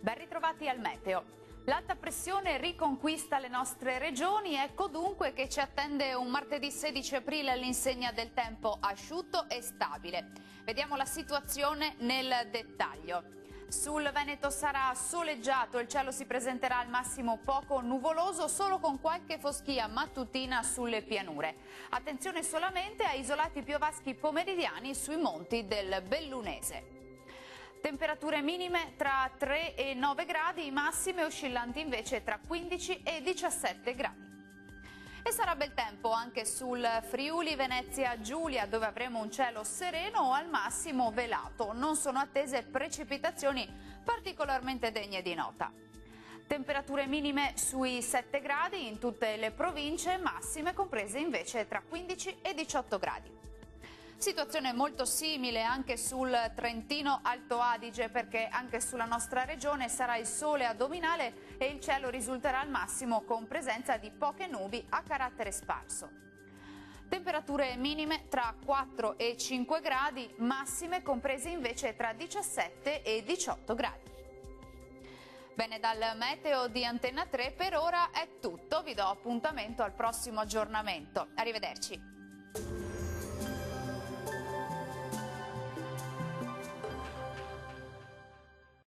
Ben ritrovati al meteo. L'alta pressione riconquista le nostre regioni, ecco dunque che ci attende un martedì 16 aprile all'insegna del tempo asciutto e stabile. Vediamo la situazione nel dettaglio. Sul Veneto sarà soleggiato, il cielo si presenterà al massimo poco nuvoloso, solo con qualche foschia mattutina sulle pianure. Attenzione solamente a isolati piovaschi pomeridiani sui monti del Bellunese. Temperature minime tra 3 e 9 gradi, massime oscillanti invece tra 15 e 17 gradi. E sarà bel tempo anche sul Friuli Venezia Giulia, dove avremo un cielo sereno o al massimo velato. Non sono attese precipitazioni particolarmente degne di nota. Temperature minime sui 7 gradi in tutte le province, massime comprese invece tra 15 e 18 gradi. Situazione molto simile anche sul Trentino Alto Adige, perché anche sulla nostra regione sarà il sole a dominale e il cielo risulterà al massimo con presenza di poche nubi a carattere sparso. Temperature minime tra 4 e 5 gradi, massime comprese invece tra 17 e 18 gradi. Bene, dal meteo di Antenna 3 per ora è tutto, vi do appuntamento al prossimo aggiornamento. Arrivederci.